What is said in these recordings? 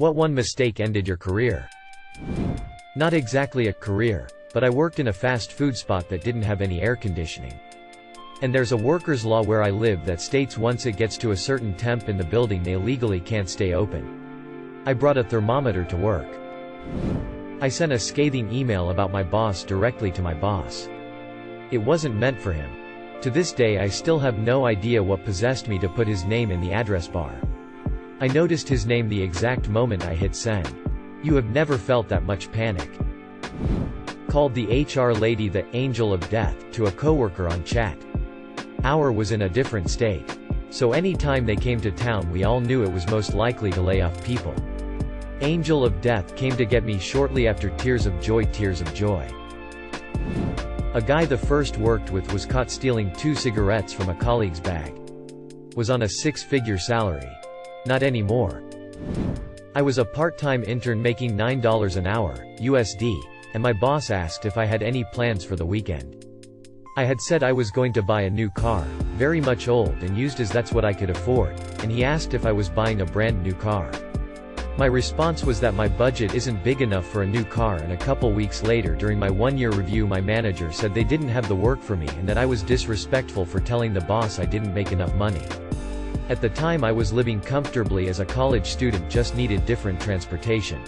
What one mistake ended your career? Not exactly a career, but I worked in a fast food spot that didn't have any air conditioning. And there's a workers' law where I live that states once it gets to a certain temp in the building they legally can't stay open. I brought a thermometer to work. I sent a scathing email about my boss directly to my boss. It wasn't meant for him. To this day I still have no idea what possessed me to put his name in the address bar. I noticed his name the exact moment I hit send. You have never felt that much panic. Called the HR lady the angel of death to a coworker on chat. Our was in a different state. So any time they came to town we all knew it was most likely to lay off people. Angel of death came to get me shortly after tears of joy. A guy the first worked with was caught stealing 2 cigarettes from a colleague's bag. Was on a 6-figure salary. Not anymore. I was a part-time intern making $9 an hour, USD, and my boss asked if I had any plans for the weekend. I had said I was going to buy a new car, very much old and used as that's what I could afford, and he asked if I was buying a brand new car. My response was that my budget isn't big enough for a new car, and a couple weeks later during my 1-year review my manager said they didn't have the work for me and that I was disrespectful for telling the boss I didn't make enough money. At the time I was living comfortably as a college student, just needed different transportation.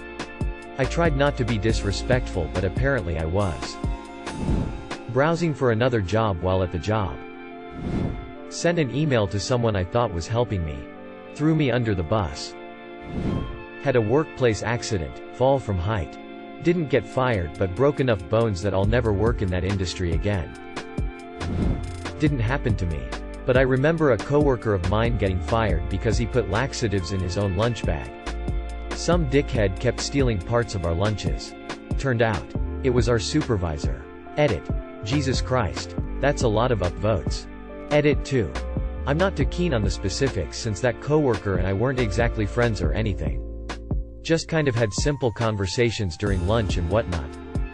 I tried not to be disrespectful but apparently I was. Browsing for another job while at the job. Sent an email to someone I thought was helping me. Threw me under the bus. Had a workplace accident, fall from height. Didn't get fired but broke enough bones that I'll never work in that industry again. Didn't happen to me. But I remember a coworker of mine getting fired because he put laxatives in his own lunch bag. Some dickhead kept stealing parts of our lunches. Turned out, it was our supervisor. Edit. Jesus Christ. That's a lot of upvotes. Edit 2. I'm not too keen on the specifics since that coworker and I weren't exactly friends or anything. Just kind of had simple conversations during lunch and whatnot.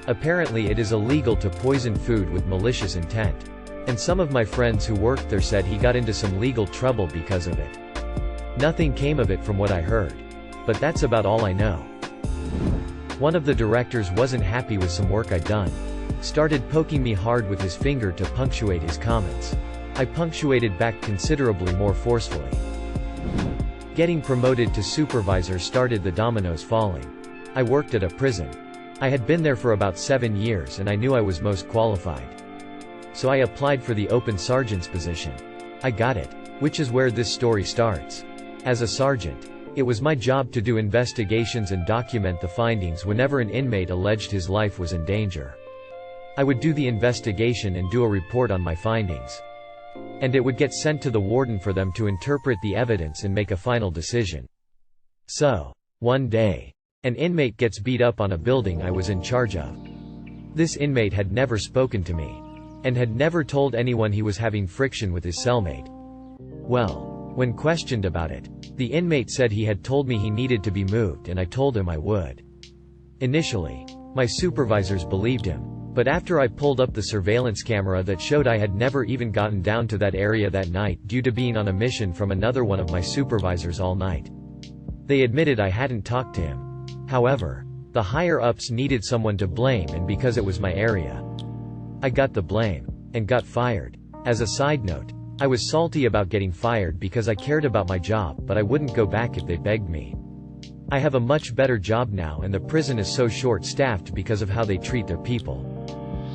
Apparently it is illegal to poison food with malicious intent. And some of my friends who worked there said he got into some legal trouble because of it. Nothing came of it from what I heard. But that's about all I know. One of the directors wasn't happy with some work I'd done. Started poking me hard with his finger to punctuate his comments. I punctuated back considerably more forcefully. Getting promoted to supervisor started the dominoes falling. I worked at a prison. I had been there for about 7 years and I knew I was most qualified. So I applied for the open sergeant's position. I got it. Which is where this story starts. As a sergeant, it was my job to do investigations and document the findings whenever an inmate alleged his life was in danger. I would do the investigation and do a report on my findings. And it would get sent to the warden for them to interpret the evidence and make a final decision. So, one day, an inmate gets beat up on a building I was in charge of. This inmate had never spoken to me, and had never told anyone he was having friction with his cellmate. Well, when questioned about it, the inmate said he had told me he needed to be moved and I told him I would. Initially, my supervisors believed him. But after I pulled up the surveillance camera that showed I had never even gotten down to that area that night due to being on a mission from another one of my supervisors all night. They admitted I hadn't talked to him. However, the higher-ups needed someone to blame and because it was my area, I got the blame, and got fired. As a side note, I was salty about getting fired because I cared about my job but I wouldn't go back if they begged me. I have a much better job now and the prison is so short-staffed because of how they treat their people.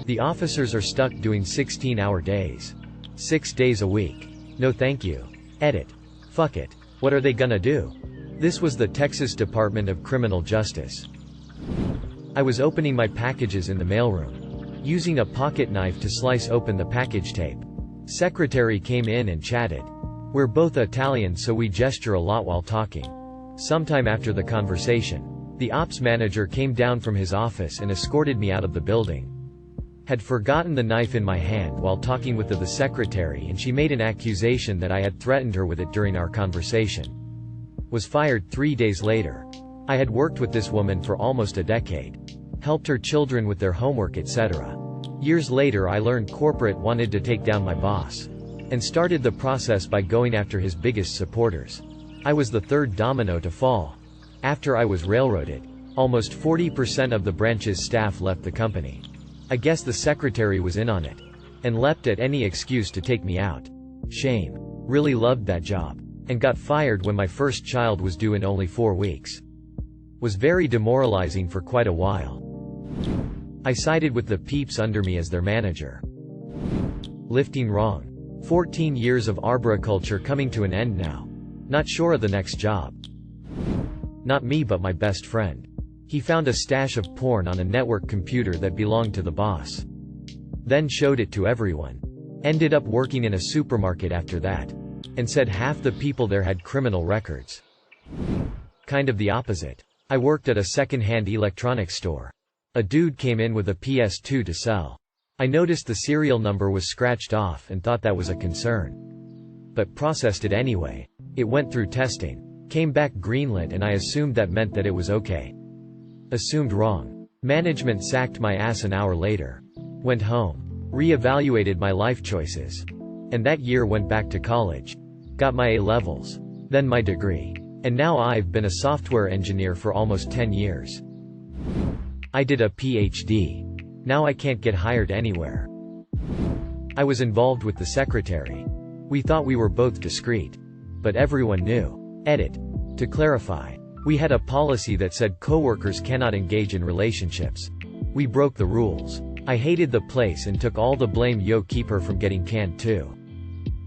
The officers are stuck doing 16-hour days. 6 days a week. No thank you. Edit. Fuck it. What are they gonna do? This was the Texas Department of Criminal Justice. I was opening my packages in the mailroom, using a pocket knife to slice open the package tape. Secretary came in and chatted. We're both Italian so we gesture a lot while talking. Sometime after the conversation, the ops manager came down from his office and escorted me out of the building. Had forgotten the knife in my hand while talking with the secretary and she made an accusation that I had threatened her with it during our conversation. Was fired 3 days later. I had worked with this woman for almost a decade. Helped her children with their homework etc. Years later I learned corporate wanted to take down my boss. And started the process by going after his biggest supporters. I was the third domino to fall. After I was railroaded, almost 40% of the branch's staff left the company. I guess the secretary was in on it, and leapt at any excuse to take me out. Shame. Really loved that job, and got fired when my first child was due in only 4 weeks. Was very demoralizing for quite a while. I sided with the peeps under me as their manager. Lifting wrong. 14 years of arboriculture coming to an end now. Not sure of the next job. Not me but my best friend. He found a stash of porn on a network computer that belonged to the boss. Then showed it to everyone. Ended up working in a supermarket after that. And said half the people there had criminal records. Kind of the opposite. I worked at a second-hand electronics store. A dude came in with a PS2 to sell. I noticed the serial number was scratched off and thought that was a concern. But processed it anyway. It went through testing. Came back greenlit and I assumed that meant that it was okay. Assumed wrong. Management sacked my ass an hour later. Went home. Re-evaluated my life choices. And that year went back to college. Got my A-levels. Then my degree. And now I've been a software engineer for almost 10 years. I did a PhD. Now I can't get hired anywhere. I was involved with the secretary. We thought we were both discreet. But everyone knew. Edit. To clarify, we had a policy that said coworkers cannot engage in relationships. We broke the rules. I hated the place and took all the blame. Yo, keep her from getting canned too.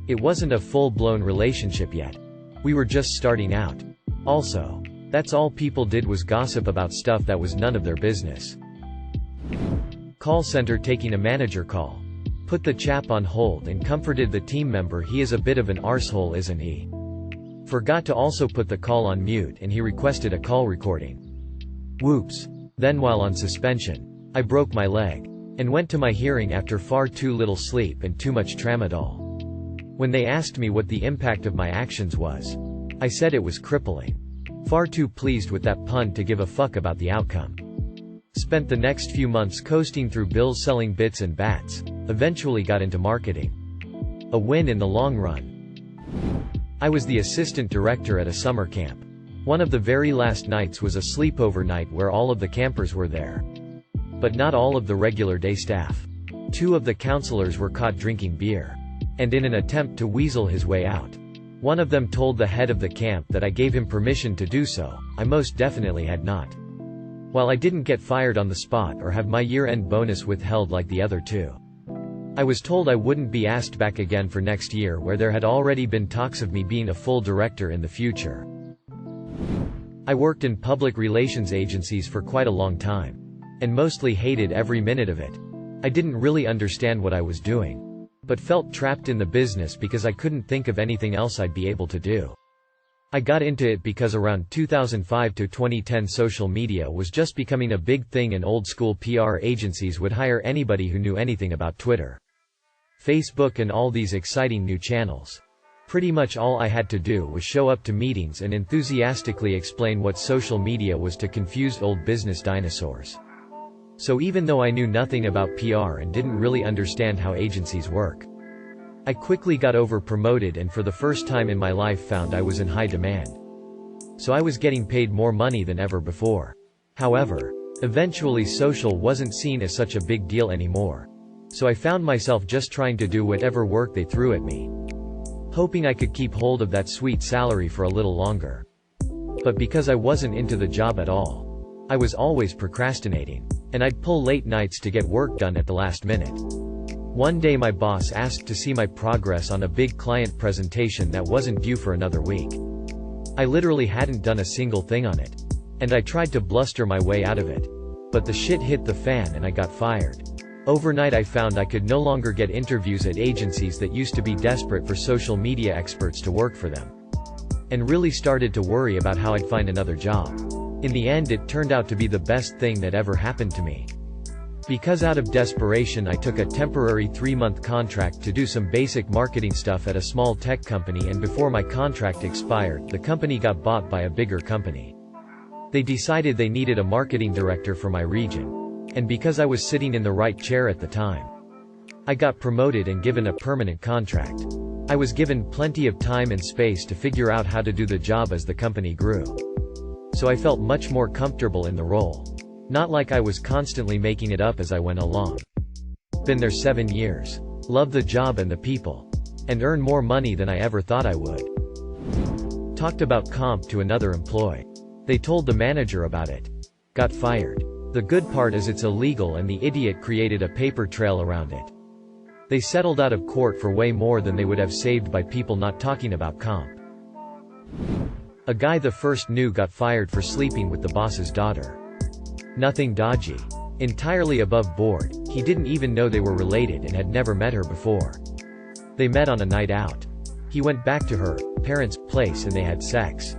It wasn't a full-blown relationship yet. We were just starting out. Also, that's all people did was gossip about stuff that was none of their business. Call center taking a manager call. Put the chap on hold and comforted the team member. He is a bit of an arsehole, isn't he? Forgot to also put the call on mute and he requested a call recording. Whoops. Then while on suspension, I broke my leg and went to my hearing after far too little sleep and too much tramadol. When they asked me what the impact of my actions was, I said it was crippling. Far too pleased with that pun to give a fuck about the outcome. Spent the next few months coasting through bills selling bits and bats. Eventually got into marketing. A win in the long run. I was the assistant director at a summer camp. One of the very last nights was a sleepover night where all of the campers were there. But not all of the regular day staff. 2 of the counselors were caught drinking beer. And in an attempt to weasel his way out, one of them told the head of the camp that I gave him permission to do so. I most definitely had not. While I didn't get fired on the spot or have my year-end bonus withheld like the other 2. I was told I wouldn't be asked back again for next year, where there had already been talks of me being a full director in the future. I worked in public relations agencies for quite a long time. And mostly hated every minute of it. I didn't really understand what I was doing. But felt trapped in the business because I couldn't think of anything else I'd be able to do. I got into it because around 2005 to 2010 social media was just becoming a big thing and old-school PR agencies would hire anybody who knew anything about Twitter, Facebook and all these exciting new channels. Pretty much all I had to do was show up to meetings and enthusiastically explain what social media was to confused old business dinosaurs. So even though I knew nothing about PR and didn't really understand how agencies work, I quickly got over-promoted and for the first time in my life found I was in high demand. So I was getting paid more money than ever before. However, eventually social wasn't seen as such a big deal anymore. So I found myself just trying to do whatever work they threw at me, hoping I could keep hold of that sweet salary for a little longer. But because I wasn't into the job at all, I was always procrastinating, and I'd pull late nights to get work done at the last minute. One day my boss asked to see my progress on a big client presentation that wasn't due for another week. I literally hadn't done a single thing on it. And I tried to bluster my way out of it. But the shit hit the fan and I got fired. Overnight I found I could no longer get interviews at agencies that used to be desperate for social media experts to work for them. And really started to worry about how I'd find another job. In the end it turned out to be the best thing that ever happened to me. Because out of desperation I took a temporary 3-month contract to do some basic marketing stuff at a small tech company, and before my contract expired, the company got bought by a bigger company. They decided they needed a marketing director for my region. And because I was sitting in the right chair at the time, I got promoted and given a permanent contract. I was given plenty of time and space to figure out how to do the job as the company grew. so I felt much more comfortable in the role. Not like I was constantly making it up as I went along. Been there 7 years. Love the job and the people. And earn more money than I ever thought I would. Talked about comp to another employee. They told the manager about it. Got fired. The good part is it's illegal and the idiot created a paper trail around it. They settled out of court for way more than they would have saved by people not talking about comp. A guy the first knew got fired for sleeping with the boss's daughter. Nothing dodgy. Entirely above board, he didn't even know they were related and had never met her before. They met on a night out. He went back to her parents' place and they had sex.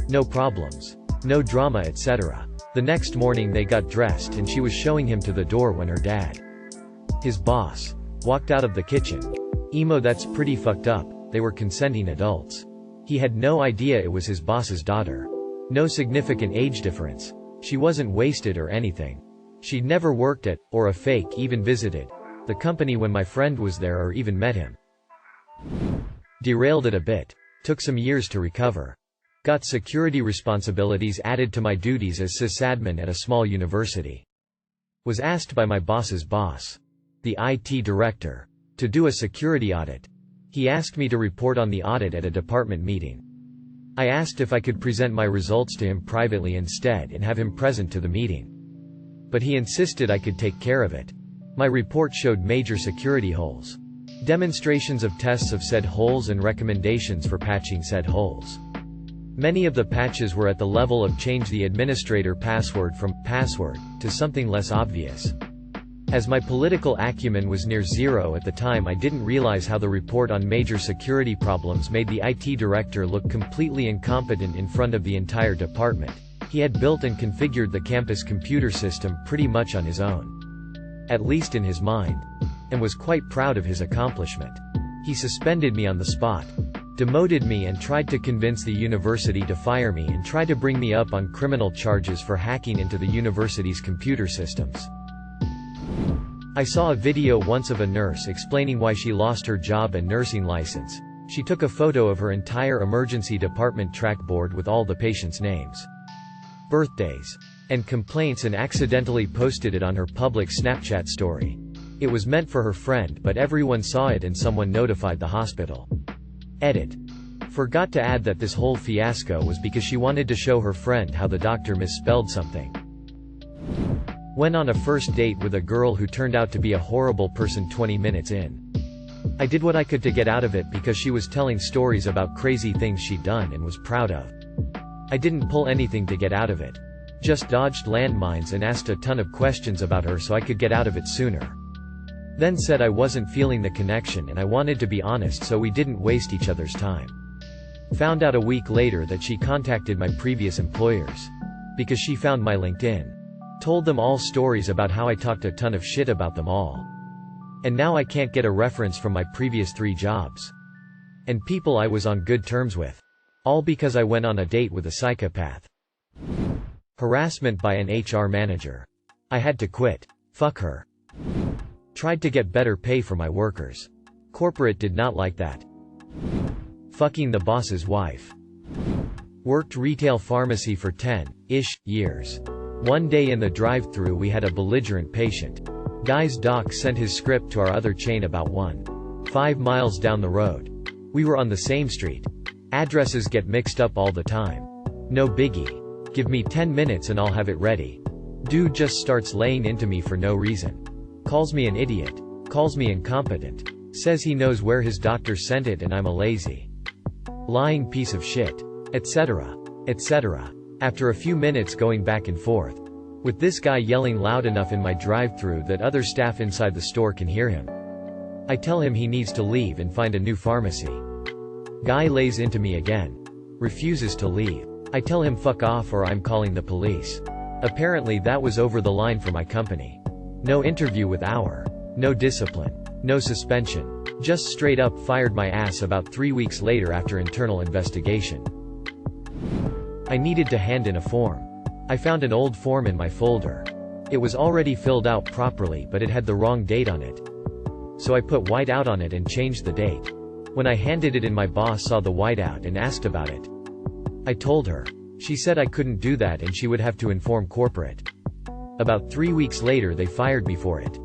No problems. No drama, etc. The next morning they got dressed and she was showing him to the door when her dad, his boss, walked out of the kitchen. Emo, that's pretty fucked up. They were consenting adults. He had no idea it was his boss's daughter. No significant age difference. She wasn't wasted or anything. She'd never worked at, or a fake even visited, the company when my friend was there or even met him. Derailed it a bit. Took some years to recover. Got security responsibilities added to my duties as sysadmin at a small university. Was asked by my boss's boss, the IT director, to do a security audit. He asked me to report on the audit at a department meeting. I asked if I could present my results to him privately instead and have him present to the meeting. But he insisted I could take care of it. My report showed major security holes. Demonstrations of tests of said holes and recommendations for patching said holes. Many of the patches were at the level of change the administrator password from password to something less obvious. As my political acumen was near zero at the time, I didn't realize how the report on major security problems made the IT director look completely incompetent in front of the entire department. He had built and configured the campus computer system pretty much on his own. At least in his mind. And was quite proud of his accomplishment. He suspended me on the spot. Demoted me and tried to convince the university to fire me and try to bring me up on criminal charges for hacking into the university's computer systems. I saw a video once of a nurse explaining why she lost her job and nursing license. She took a photo of her entire emergency department trackboard with all the patients' names, birthdays, and complaints and accidentally posted it on her public Snapchat story. It was meant for her friend, but everyone saw it and someone notified the hospital. Edit. Forgot to add that this whole fiasco was because she wanted to show her friend how the doctor misspelled something. Went on a first date with a girl who turned out to be a horrible person 20 minutes in. I did what I could to get out of it because she was telling stories about crazy things she'd done and was proud of. I didn't pull anything to get out of it. Just dodged landmines and asked a ton of questions about her so I could get out of it sooner. Then said I wasn't feeling the connection and I wanted to be honest so we didn't waste each other's time. Found out a week later that she contacted my previous employers. Because she found my LinkedIn. Told them all stories about how I talked a ton of shit about them all. And now I can't get a reference from my previous 3 jobs. And people I was on good terms with. All because I went on a date with a psychopath. Harassment by an HR manager. I had to quit. Fuck her. Tried to get better pay for my workers. Corporate did not like that. Fucking the boss's wife. Worked retail pharmacy for 10-ish years. One day in the drive-thru we had a belligerent patient. Guy's doc sent his script to our other chain about 1.5 miles down the road. We were on the same street. Addresses get mixed up all the time. No biggie. Give me 10 minutes and I'll have it ready. Dude just starts laying into me for no reason. Calls me an idiot. Calls me incompetent. Says he knows where his doctor sent it and I'm a lazy, lying piece of shit. Etc. Etc. After a few minutes going back and forth. With this guy yelling loud enough in my drive-thru that other staff inside the store can hear him. I tell him he needs to leave and find a new pharmacy. Guy lays into me again. Refuses to leave. I tell him fuck off or I'm calling the police. Apparently that was over the line for my company. No interview with our. No discipline. No suspension. Just straight up fired my ass about 3 weeks later after internal investigation. I needed to hand in a form. I found an old form in my folder. It was already filled out properly but it had the wrong date on it. So I put whiteout on it and changed the date. When I handed it in, my boss saw the whiteout and asked about it. I told her. She said I couldn't do that and she would have to inform corporate. About 3 weeks later they fired me for it.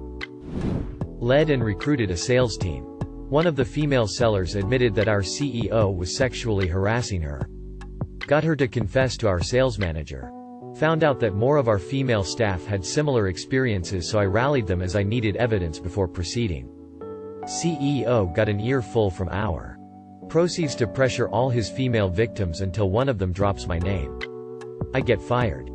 Led and recruited a sales team. One of the female sellers admitted that our CEO was sexually harassing her. Got her to confess to our sales manager. Found out that more of our female staff had similar experiences, so I rallied them as I needed evidence before proceeding. CEO got an earful from our. Proceeds to pressure all his female victims until one of them drops my name. I get fired.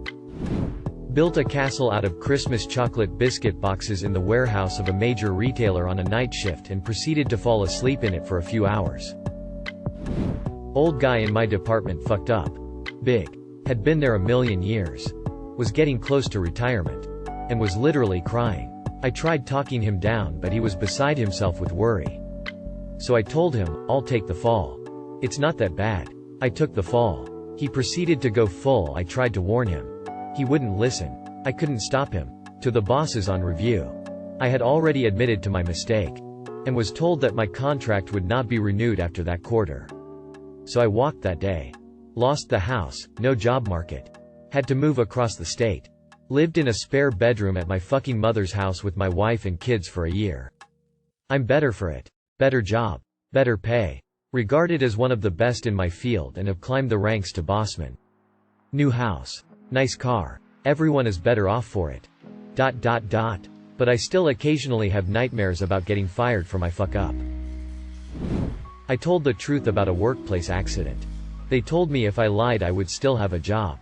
Built a castle out of Christmas chocolate biscuit boxes in the warehouse of a major retailer on a night shift and proceeded to fall asleep in it for a few hours. Old guy in my department fucked up. Big. Had been there a million years. Was getting close to retirement. And was literally crying. I tried talking him down, but he was beside himself with worry. So I told him, I'll take the fall. It's not that bad. I took the fall. He proceeded to go full. I tried to warn him. He wouldn't listen. I couldn't stop him. To the bosses on review. I had already admitted to my mistake. And was told that my contract would not be renewed after that quarter. So I walked that day. Lost the house, no job market. Had to move across the state. Lived in a spare bedroom at my fucking mother's house with my wife and kids for a year. I'm better for it. Better job. Better pay. Regarded as one of the best in my field and have climbed the ranks to bossman. New house. Nice car. Everyone is better off for it. ... But I still occasionally have nightmares about getting fired for my fuck up. I told the truth about a workplace accident. They told me if I lied I would still have a job.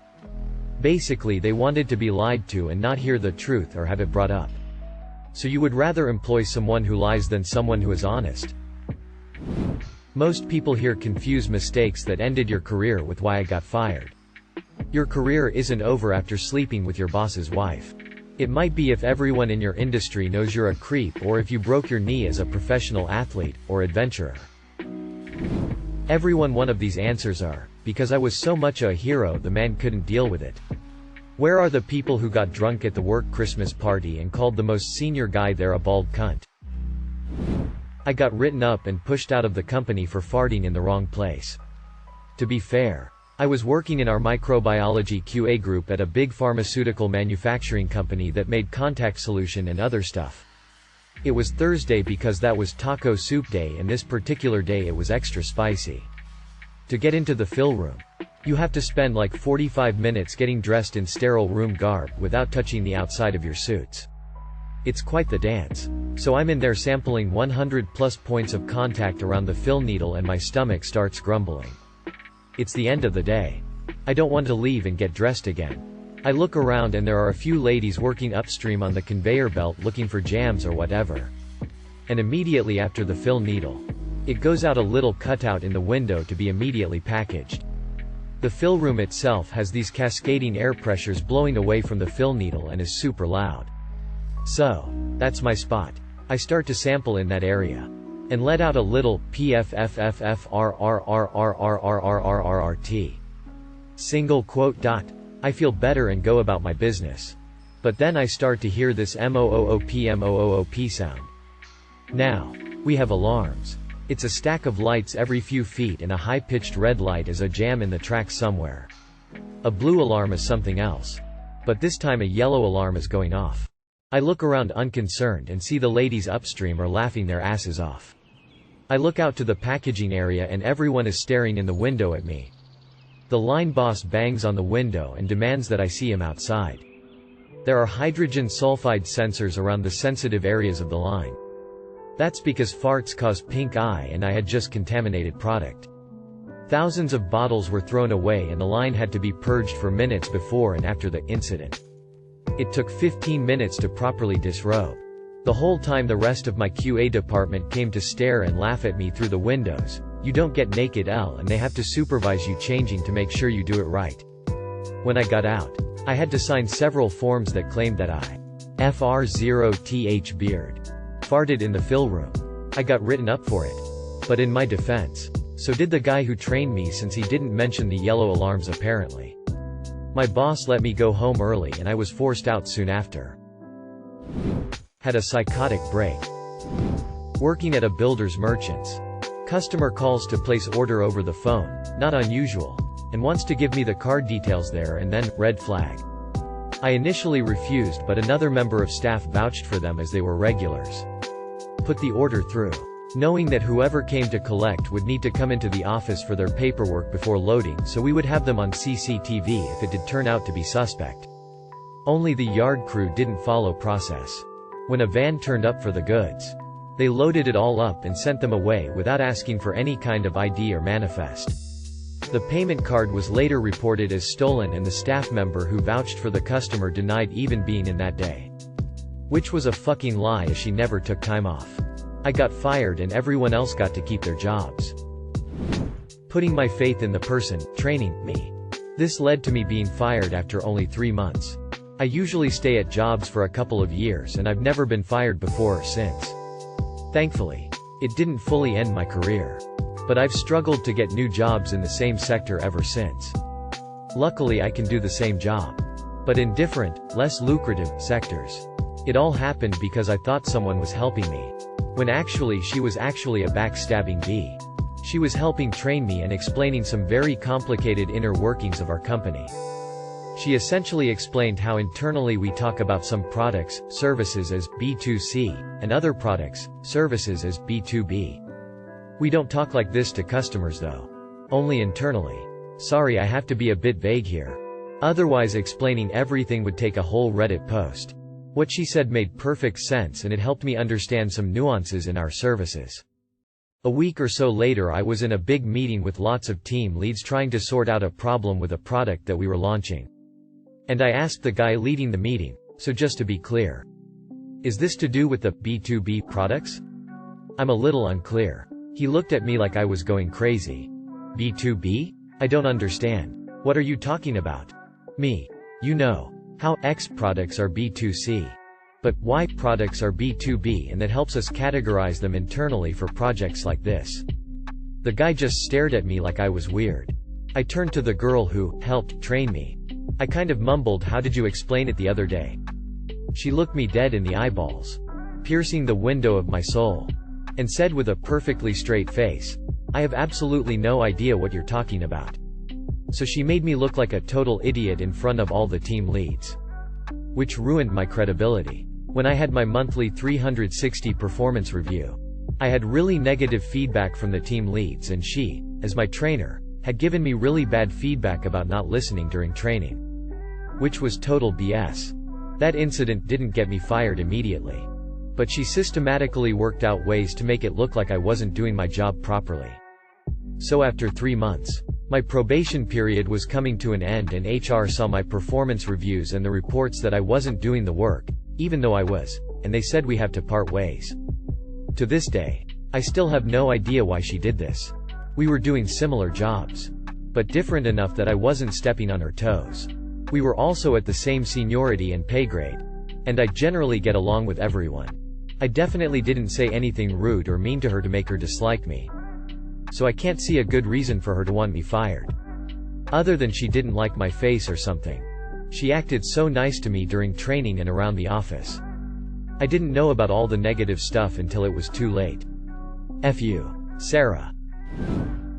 Basically they wanted to be lied to and not hear the truth or have it brought up. So you would rather employ someone who lies than someone who is honest. Most people here confuse mistakes that ended your career with why I got fired. Your career isn't over after sleeping with your boss's wife. It might be if everyone in your industry knows you're a creep, or if you broke your knee as a professional athlete, or adventurer. Every one of these answers are, because I was so much a hero the man couldn't deal with it. Where are the people who got drunk at the work Christmas party and called the most senior guy there a bald cunt? I got written up and pushed out of the company for farting in the wrong place. To be fair, I was working in our microbiology QA group at a big pharmaceutical manufacturing company that made contact solution and other stuff. It was Thursday because that was taco soup day, and this particular day it was extra spicy. To get into the fill room, you have to spend like 45 minutes getting dressed in sterile room garb without touching the outside of your suits. It's quite the dance. So I'm in there sampling 100+ points of contact around the fill needle and my stomach starts grumbling. It's the end of the day. I don't want to leave and get dressed again. I look around and there are a few ladies working upstream on the conveyor belt looking for jams or whatever. And immediately after the fill needle, it goes out a little cutout in the window to be immediately packaged. The fill room itself has these cascading air pressures blowing away from the fill needle and is super loud. So, that's my spot. I start to sample in that area. And let out a little PFFFFRRRRRRRRRRRRT. Single quote dot. I feel better and go about my business. But then I start to hear this MOOOP sound. Now, we have alarms. It's a stack of lights every few feet, and a high-pitched red light is a jam in the tracks somewhere. A blue alarm is something else. But this time a yellow alarm is going off. I look around unconcerned and see the ladies upstream are laughing their asses off. I look out to the packaging area and everyone is staring in the window at me. The line boss bangs on the window and demands that I see him outside. There are hydrogen sulfide sensors around the sensitive areas of the line. That's because farts cause pink eye and I had just contaminated product. Thousands of bottles were thrown away and the line had to be purged for minutes before and after the incident. It took 15 minutes to properly disrobe. The whole time the rest of my QA department came to stare and laugh at me through the windows. You don't get naked L, and they have to supervise you changing to make sure you do it right. When I got out, I had to sign several forms that claimed that I FR0TH beard farted in the fill room. I got written up for it. But in my defense, so did the guy who trained me, since he didn't mention the yellow alarms apparently. My boss let me go home early and I was forced out soon after. Had a psychotic break. Working at a builder's merchants. Customer calls to place order over the phone, not unusual. and wants to give me the card details there and then, red flag. I initially refused, but another member of staff vouched for them as they were regulars. Put the order through, knowing that whoever came to collect would need to come into the office for their paperwork before loading, so we would have them on CCTV if it did turn out to be suspect. Only the yard crew didn't follow process. When a van turned up for the goods, they loaded it all up and sent them away without asking for any kind of ID or manifest. The payment card was later reported as stolen, and the staff member who vouched for the customer denied even being in that day. Which was a fucking lie, as she never took time off. I got fired and everyone else got to keep their jobs. Putting my faith in the person training me. This led to me being fired after only 3 months. I usually stay at jobs for a couple of years, and I've never been fired before or since. Thankfully, it didn't fully end my career. But I've struggled to get new jobs in the same sector ever since. Luckily I can do the same job, but in different, less lucrative, sectors. It all happened because I thought someone was helping me, when actually she was actually a backstabbing bee. She was helping train me and explaining some very complicated inner workings of our company. She essentially explained how internally we talk about some products, services as B2C, and other products, services as B2B. We don't talk like this to customers though. Only internally. Sorry, I have to be a bit vague here. Otherwise explaining everything would take a whole Reddit post. What she said made perfect sense, and it helped me understand some nuances in our services. A week or so later I was in a big meeting with lots of team leads trying to sort out a problem with a product that we were launching. And I asked the guy leading the meeting, so just to be clear, is this to do with the B2B products? I'm a little unclear. He looked at me like I was going crazy. B2B? I don't understand. What are you talking about? Me. You know how X products are B2C. But Y products are B2B, and that helps us categorize them internally for projects like this. The guy just stared at me like I was weird. I turned to the girl who helped train me. I kind of mumbled, "How did you explain it the other day?" She looked me dead in the eyeballs, piercing the window of my soul, and said with a perfectly straight face, "I have absolutely no idea what you're talking about." So she made me look like a total idiot in front of all the team leads, which ruined my credibility. When I had my monthly 360 performance review, I had really negative feedback from the team leads, and she, as my trainer, had given me really bad feedback about not listening during training, which was total BS. That incident didn't get me fired immediately, but she systematically worked out ways to make it look like I wasn't doing my job properly. So after 3 months, my probation period was coming to an end, and HR saw my performance reviews and the reports that I wasn't doing the work, even though I was, and they said we have to part ways. To this day, I still have no idea why she did this. We were doing similar jobs, but different enough that I wasn't stepping on her toes. We were also at the same seniority and pay grade, and I generally get along with everyone. I definitely didn't say anything rude or mean to her to make her dislike me. So I can't see a good reason for her to want me fired. Other than she didn't like my face or something. She acted so nice to me during training and around the office. I didn't know about all the negative stuff until it was too late. F you, Sarah.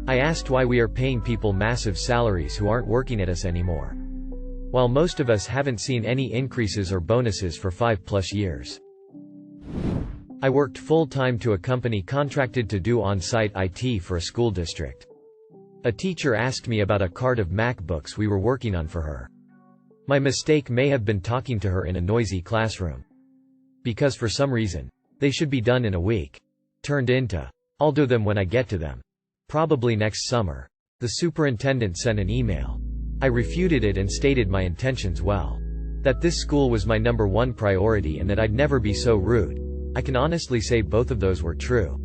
I asked why we are paying people massive salaries who aren't working at us anymore, while most of us haven't seen any increases or bonuses for 5+ years. I worked full-time to a company contracted to do on-site IT for a school district. A teacher asked me about a cart of MacBooks we were working on for her. My mistake may have been talking to her in a noisy classroom, because for some reason, they should be done in a week. Turned into, "I'll do them when I get to them. Probably next summer." The superintendent sent an email. I refuted it and stated my intentions well. That this school was my #1 priority and that I'd never be so rude. I can honestly say both of those were true.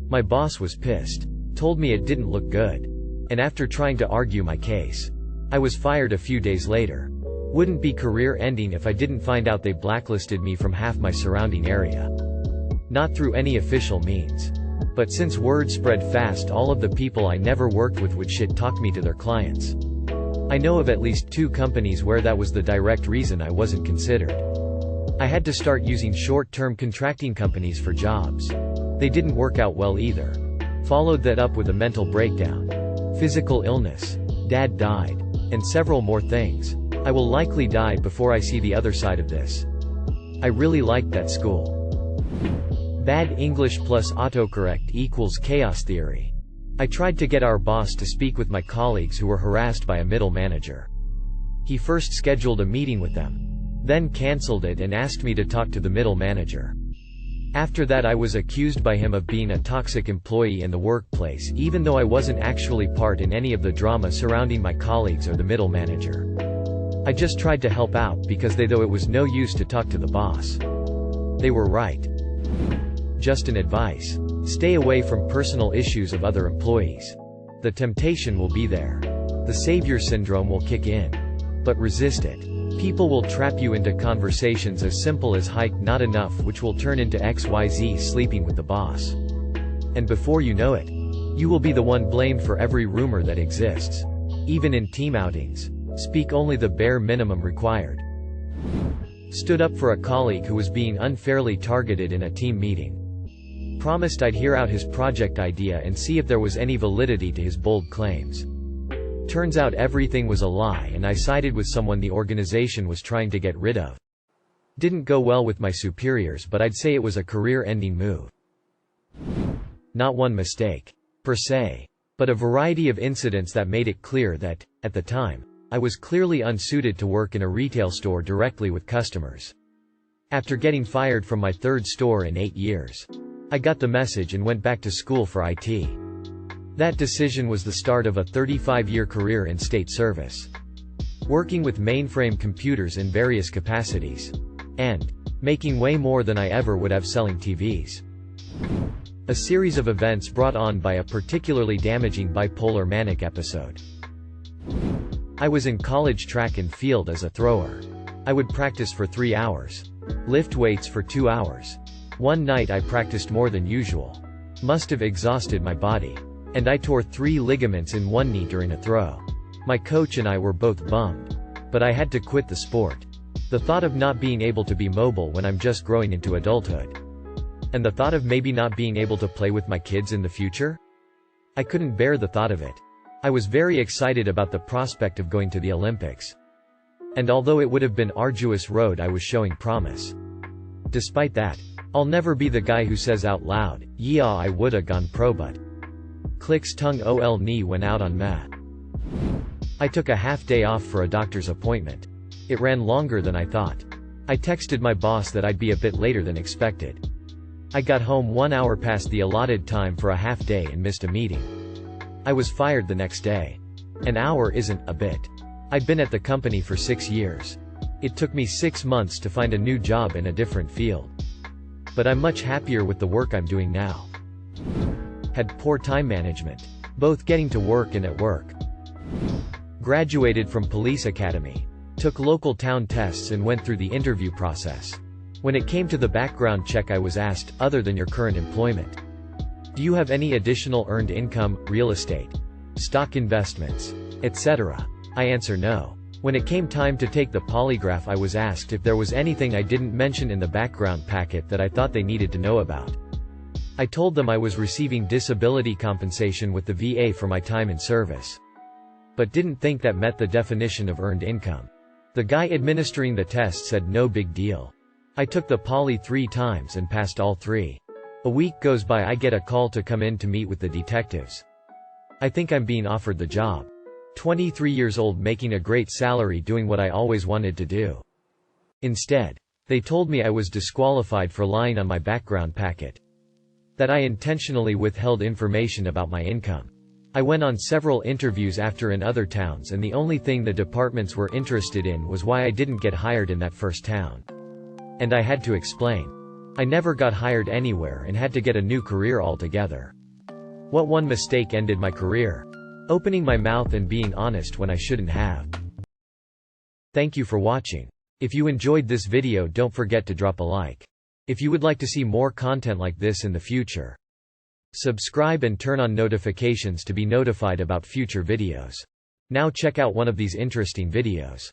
My boss was pissed, told me it didn't look good, and after trying to argue my case, I was fired a few days later. Wouldn't be career-ending if I didn't find out they blacklisted me from half my surrounding area. Not through any official means, but since word spread fast, all of the people I never worked with would shit-talk me to their clients. I know of at least 2 companies where that was the direct reason I wasn't considered. I had to start using short-term contracting companies for jobs. They didn't work out well either. Followed that up with a mental breakdown, physical illness, Dad died. And several more things. I will likely die before I see the other side of this. I really liked that school. Bad English plus autocorrect equals chaos theory. I tried to get our boss to speak with my colleagues who were harassed by a middle manager. He first scheduled a meeting with them, then cancelled it and asked me to talk to the middle manager. After that, I was accused by him of being a toxic employee in the workplace, even though I wasn't actually part in any of the drama surrounding my colleagues or the middle manager. I just tried to help out because though it was no use to talk to the boss. They were right. Just an advice. Stay away from personal issues of other employees. The temptation will be there. The savior syndrome will kick in. But resist it. People will trap you into conversations as simple as "hike not enough," which will turn into XYZ sleeping with the boss. And before you know it, you will be the one blamed for every rumor that exists. Even in team outings, speak only the bare minimum required. Stood up for a colleague who was being unfairly targeted in a team meeting. Promised I'd hear out his project idea and see if there was any validity to his bold claims. Turns out everything was a lie, and I sided with someone the organization was trying to get rid of. Didn't go well with my superiors, but I'd say it was a career-ending move. Not one mistake, per se, but a variety of incidents that made it clear that, at the time, I was clearly unsuited to work in a retail store directly with customers. After getting fired from my third store in 8 years, I got the message and went back to school for IT. That decision was the start of a 35-year career in state service, working with mainframe computers in various capacities, and making way more than I ever would have selling TVs. A series of events brought on by a particularly damaging bipolar manic episode. I was in college track and field as a thrower. I would practice for 3 hours, lift weights for 2 hours. One night I practiced more than usual. Must have exhausted my body. And I tore 3 ligaments in one knee during a throw. My coach and I were both bummed. But I had to quit the sport. The thought of not being able to be mobile when I'm just growing into adulthood. And the thought of maybe not being able to play with my kids in the future? I couldn't bear the thought of it. I was very excited about the prospect of going to the Olympics. And although it would have been an arduous road, I was showing promise. Despite that, I'll never be the guy who says out loud, "Yeah, I woulda gone pro, but..." Clicks tongue ol knee went out on meh. I took a half day off for a doctor's appointment. It ran longer than I thought. I texted my boss that I'd be a bit later than expected. I got home 1 hour past the allotted time for a half day and missed a meeting. I was fired the next day. An hour isn't a bit. I'd been at the company for 6 years. It took me 6 months to find a new job in a different field. But I'm much happier with the work I'm doing now. Had poor time management, both getting to work and at work. Graduated from police academy. Took local town tests and went through the interview process. When it came to the background check, I was asked, other than your current employment, do you have any additional earned income, real estate, stock investments, etc.? I answer no. When it came time to take the polygraph, I was asked if there was anything I didn't mention in the background packet that I thought they needed to know about. I told them I was receiving disability compensation with the VA for my time in service, but didn't think that met the definition of earned income. The guy administering the test said no big deal. I took the poly 3 times and passed all 3. A week goes by, I get a call to come in to meet with the detectives. I think I'm being offered the job. 23 years old, making a great salary, doing what I always wanted to do. Instead, they told me I was disqualified for lying on my background packet. That I intentionally withheld information about my income. I went on several interviews after in other towns, and the only thing the departments were interested in was why I didn't get hired in that first town. And I had to explain. I never got hired anywhere and had to get a new career altogether. What one mistake ended my career. Opening my mouth and being honest when I shouldn't have. Thank you for watching. If you enjoyed this video, don't forget to drop a like. If you would like to see more content like this in the future, subscribe and turn on notifications to be notified about future videos. Now check out one of these interesting videos.